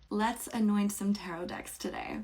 Let's anoint some tarot decks today.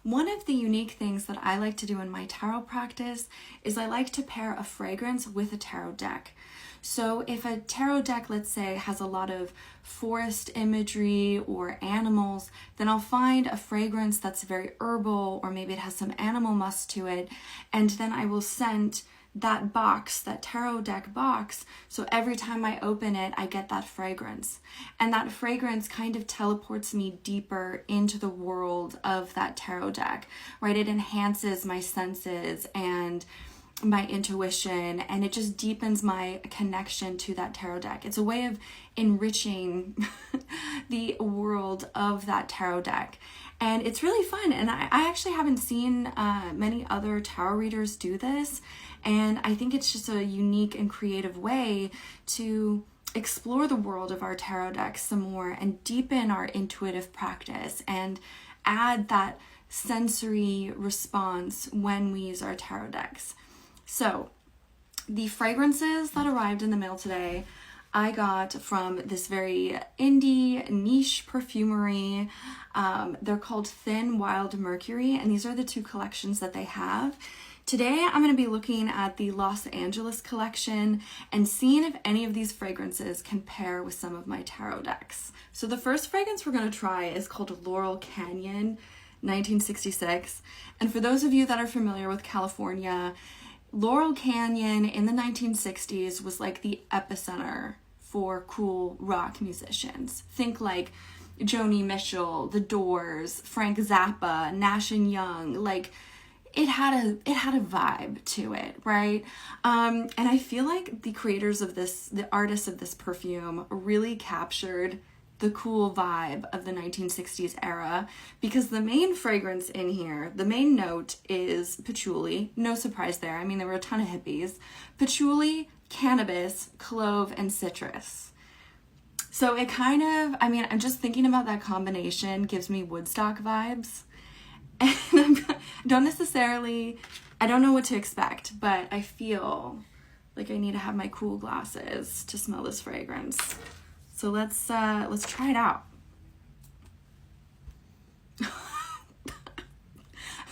One of the unique things that I like to do in my tarot practice is I like to pair a fragrance with a tarot deck. So if a tarot deck, let's say, has a lot of forest imagery or animals, then I'll find a fragrance that's very herbal, or maybe it has some animal musk to it, and then I will scent that box, that tarot deck box, so every time I open it, I get that fragrance. And that fragrance kind of teleports me deeper into the world of that tarot deck, right? It enhances my senses and my intuition, and it just deepens my connection to that tarot deck. It's a way of enriching the world of that tarot deck. And it's really fun. And I actually haven't seen many other tarot readers do this. And I think it's just a unique and creative way to explore the world of our tarot decks some more and deepen our intuitive practice and add that sensory response when we use our tarot decks. So the fragrances that arrived in the mail today, I got from this very indie niche perfumery. They're called Thin Wild Mercury, and these are the two collections that they have. Today, I'm going to be looking at the Los Angeles collection and seeing if any of these fragrances can pair with some of my tarot decks. So the first fragrance we're going to try is called Laurel Canyon 1966. And for those of you that are familiar with California, Laurel Canyon in the 1960s was like the epicenter for cool rock musicians. Think like Joni Mitchell, The Doors, Frank Zappa, Nash and Young. Like it had a vibe to it, right? And I feel like the creators of this, the artists of this perfume, really captured the cool vibe of the 1960s era, because the main fragrance in here, the main note is patchouli. No surprise there. I mean, there were a ton of hippies. Patchouli, cannabis, clove, and citrus. So it kind of, I mean, I'm just thinking about that combination gives me Woodstock vibes. And I don't know what to expect, but I feel like I need to have my cool glasses to smell this fragrance. So let's try it out.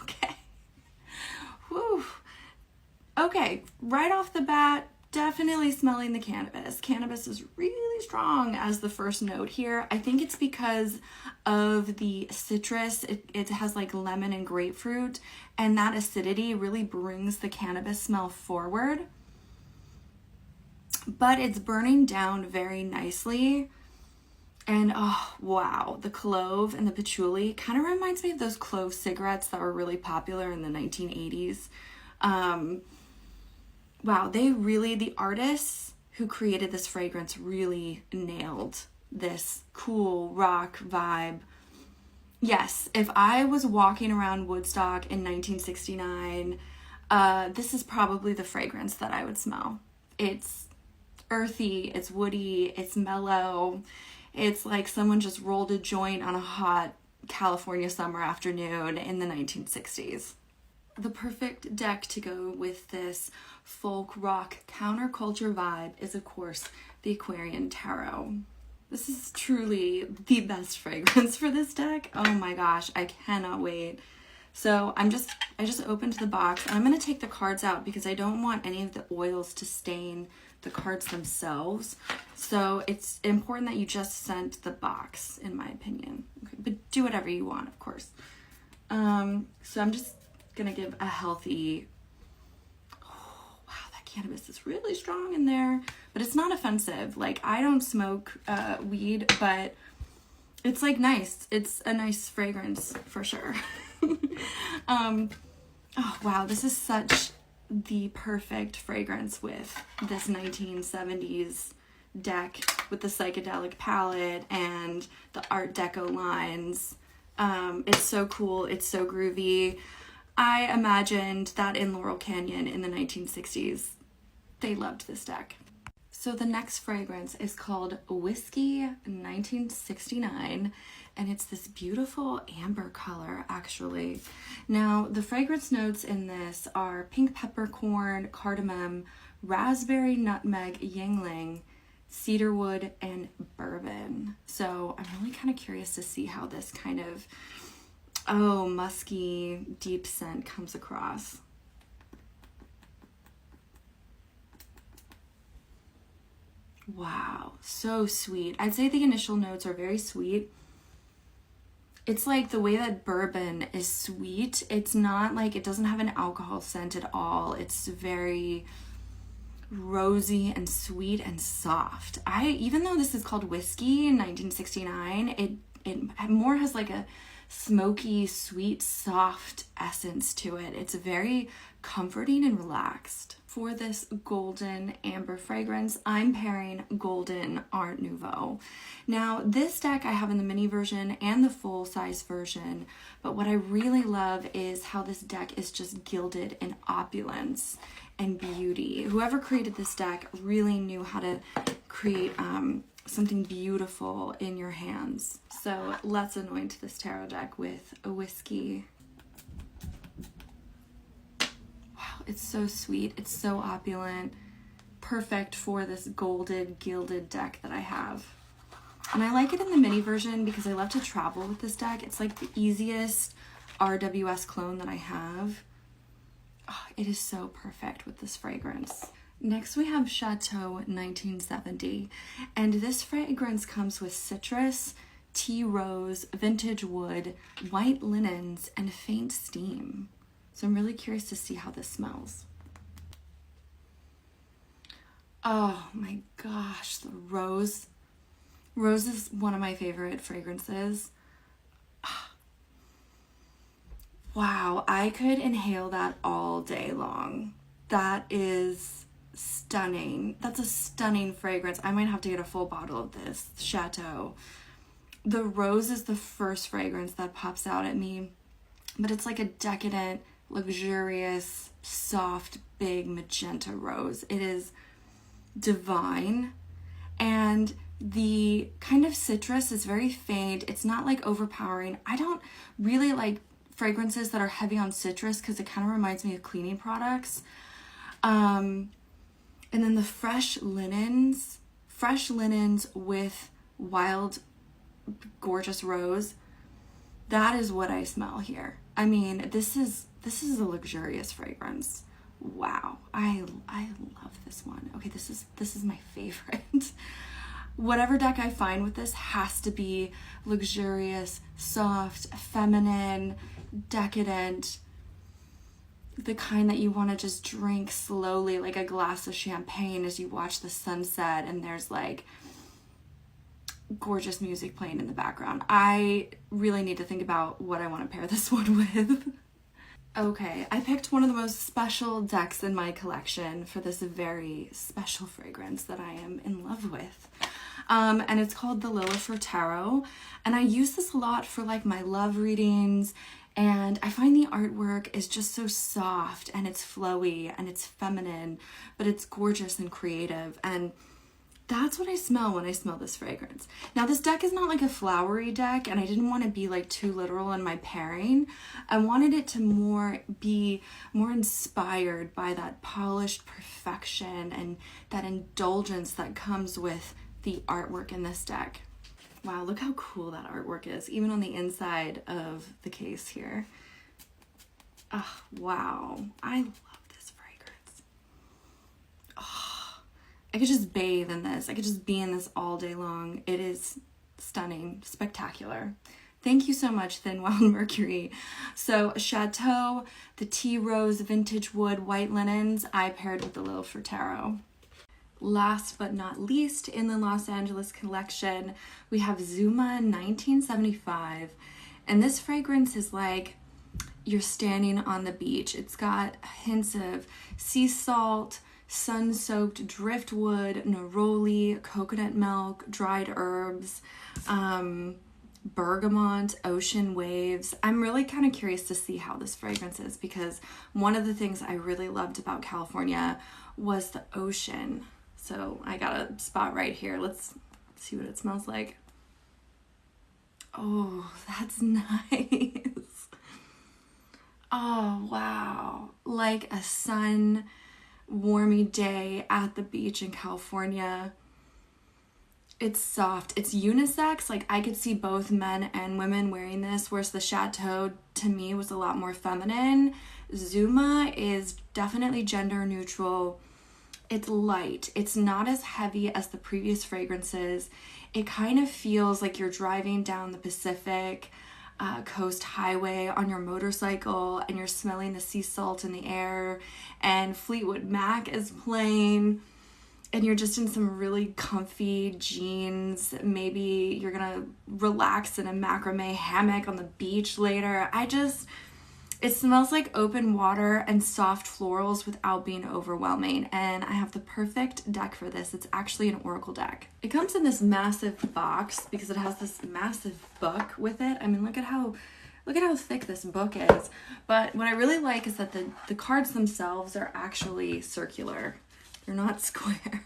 Okay. Whew. Okay, right off the bat, definitely smelling the cannabis. Cannabis is really strong as the first note here. I think it's because of the citrus. It has like lemon and grapefruit, and that acidity really brings the cannabis smell forward. But it's burning down very nicely. And oh, wow, the clove and the patchouli kind of reminds me of those clove cigarettes that were really popular in the 1980s. Wow, the artists who created this fragrance really nailed this cool rock vibe. Yes, if I was walking around Woodstock in 1969, this is probably the fragrance that I would smell. It's earthy, it's woody, it's mellow. It's like someone just rolled a joint on a hot California summer afternoon in the 1960s. The perfect deck to go with this folk rock counterculture vibe is, of course, the Aquarian Tarot. This is truly the best fragrance for this deck. Oh my gosh, I cannot wait. So I just opened the box, and I'm going to take the cards out because I don't want any of the oils to stain the cards themselves. So it's important that you just scent the box, in my opinion. Okay, but do whatever you want, of course. So I'm just going to give a healthy... Oh, wow, that cannabis is really strong in there. But it's not offensive. Like, I don't smoke weed, but it's like nice. It's a nice fragrance for sure. Oh wow, this is such the perfect fragrance with this 1970s deck with the psychedelic palette and the Art Deco lines. It's so cool, it's so groovy. I imagined that in Laurel Canyon in the 1960s, they loved this deck. So the next fragrance is called Whiskey 1969, and it's this beautiful amber color, actually. Now, the fragrance notes in this are pink peppercorn, cardamom, raspberry, nutmeg, yingling, cedarwood, and bourbon. So I'm really kind of curious to see how this kind of, musky, deep scent comes across. Wow, so sweet. I'd say the initial notes are very sweet. It's like the way that bourbon is sweet. It's not like, it doesn't have an alcohol scent at all. It's very rosy and sweet and soft. Even though this is called whiskey in 1969, it more has like a smoky, sweet, soft essence to it. It's very comforting and relaxed. For this golden amber fragrance, I'm pairing Golden Art Nouveau. Now, this deck I have in the mini version and the full size version, but what I really love is how this deck is just gilded in opulence and beauty. Whoever created this deck really knew how to create something beautiful in your hands. So let's anoint this tarot deck with a whiskey. It's so sweet. It's so opulent. Perfect for this golden gilded deck that I have. And I like it in the mini version because I love to travel with this deck. It's like the easiest RWS clone that I have. Oh, it is so perfect with this fragrance. Next we have Chateau 1970. And this fragrance comes with citrus, tea rose, vintage wood, white linens, and faint steam. So I'm really curious to see how this smells. Oh my gosh, the rose. Rose is one of my favorite fragrances. Wow, I could inhale that all day long. That is stunning. That's a stunning fragrance. I might have to get a full bottle of this Chateau. The rose is the first fragrance that pops out at me, but it's like a decadent, luxurious, soft, big magenta rose. It is divine, and the kind of citrus is very faint. It's not like overpowering. I don't really like fragrances that are heavy on citrus because it kind of reminds me of cleaning products. And then the fresh linens with wild, gorgeous rose. That is what I smell here. I mean, this is a luxurious fragrance. Wow, I love this one. Okay, this is my favorite. Whatever deck I find with this has to be luxurious, soft, feminine, decadent, the kind that you want to just drink slowly, like a glass of champagne as you watch the sunset and there's like gorgeous music playing in the background. I really need to think about what I want to pair this one with. Okay, I picked one of the most special decks in my collection for this very special fragrance that I am in love with. And it's called the Lilifer Tarot. And I use this a lot for like my love readings, and I find the artwork is just so soft and it's flowy and it's feminine, but it's gorgeous and creative. And that's what I smell when I smell this fragrance. Now, this deck is not like a flowery deck, and I didn't want to be like too literal in my pairing. I wanted it to be more inspired by that polished perfection and that indulgence that comes with the artwork in this deck. Wow, look how cool that artwork is, even on the inside of the case here. Oh, wow. I love this fragrance. Oh, I could just bathe in this. I could just be in this all day long. It is stunning, spectacular. Thank you so much, Thin Wild Mercury. So Chateau, the tea rose, vintage wood, white linens, I paired with the Lilifer Tarot. Last but not least, in the Los Angeles collection, we have Zuma 1975. And this fragrance is like you're standing on the beach. It's got hints of sea salt, sun-soaked driftwood, neroli, coconut milk, dried herbs, bergamot, ocean waves. I'm really kind of curious to see how this fragrance is, because one of the things I really loved about California was the ocean. So I got a spot right here. Let's see what it smells like. Oh, that's nice. Oh, wow. Like a sun, warmy day at the beach in California. It's soft. It's unisex. Like, I could see both men and women wearing this, whereas the Chateau to me was a lot more feminine. Zuma is definitely gender neutral. It's light. It's not as heavy as the previous fragrances. It kind of feels like you're driving down the Pacific Coast Highway on your motorcycle and you're smelling the sea salt in the air, and Fleetwood Mac is playing, and you're just in some really comfy jeans. Maybe you're gonna relax in a macrame hammock on the beach later. It smells like open water and soft florals without being overwhelming. And I have the perfect deck for this. It's actually an Oracle deck. It comes in this massive box because it has this massive book with it. I mean, look at how thick this book is. But what I really like is that the cards themselves are actually circular. They're not square,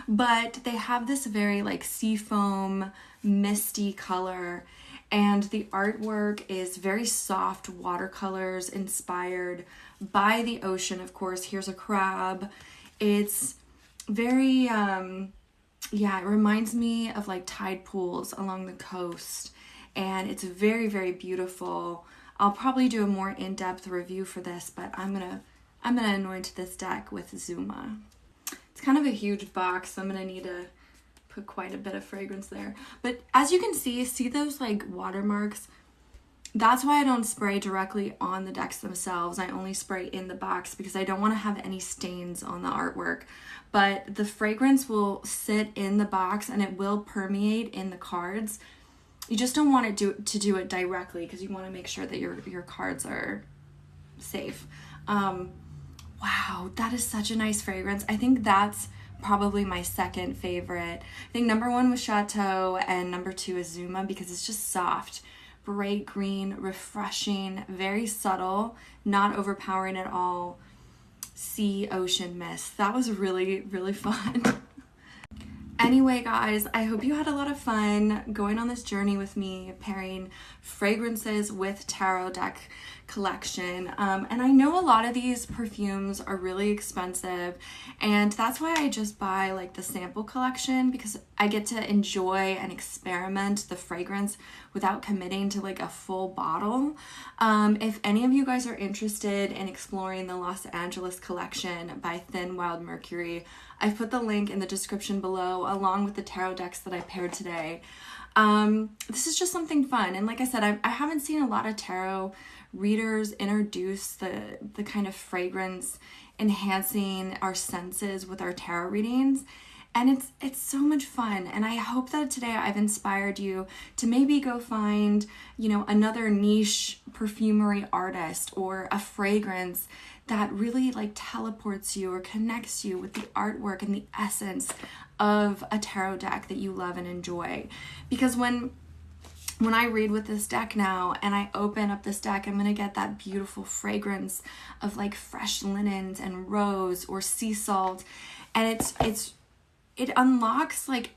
but they have this very like seafoam, misty color, and the artwork is very soft watercolors inspired by the ocean. Of course, here's a crab. It's very, it reminds me of like tide pools along the coast, and it's very, very beautiful. I'll probably do a more in-depth review for this, but I'm gonna anoint this deck with Zuma. It's kind of a huge box, so I'm gonna need to put quite a bit of fragrance there. But as you can see those like watermarks? That's why I don't spray directly on the decks themselves. I only spray in the box because I don't want to have any stains on the artwork. But the fragrance will sit in the box and it will permeate in the cards. You just don't want to do it directly because you want to make sure that your cards are safe. Wow, that is such a nice fragrance. I think that's probably my second favorite. I think number 1 was Chateau and number 2 is Zuma because it's just soft, bright green, refreshing, very subtle, not overpowering at all. Sea, ocean mist. That was really, really fun. Anyway, guys, I hope you had a lot of fun going on this journey with me, pairing fragrances with tarot deck collection. And I know a lot of these perfumes are really expensive, and that's why I just buy like the sample collection, because I get to enjoy and experiment the fragrance without committing to like a full bottle. If any of you guys are interested in exploring the Los Angeles collection by Thin Wild Mercury, I've put the link in the description below along with the tarot decks that I paired today. This is just something fun, and like I said, I haven't seen a lot of tarot readers introduce the kind of fragrance enhancing our senses with our tarot readings, and it's so much fun. And I hope that today I've inspired you to maybe go find, you know, another niche perfumery artist or a fragrance that really like teleports you or connects you with the artwork and the essence of a tarot deck that you love and enjoy. Because when I read with this deck now and I open up this deck, I'm gonna get that beautiful fragrance of like fresh linens and rose or sea salt, and it unlocks like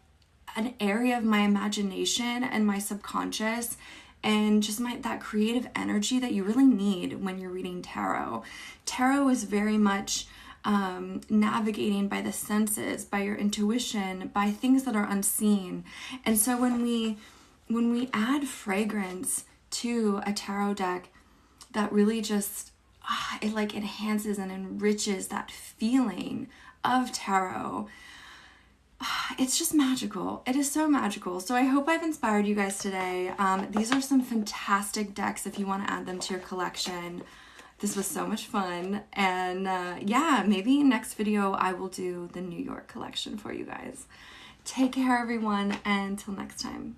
an area of my imagination and my subconscious and just that creative energy that you really need when you're reading tarot. Tarot is very much navigating by the senses, by your intuition, by things that are unseen. And so when we add fragrance to a tarot deck, that really just it like enhances and enriches that feeling of tarot. It's just magical. It is so magical. So I hope I've inspired you guys today. These are some fantastic decks if you want to add them to your collection. This was so much fun. And yeah, maybe next video I will do the New York collection for you guys. Take care, everyone, and until next time.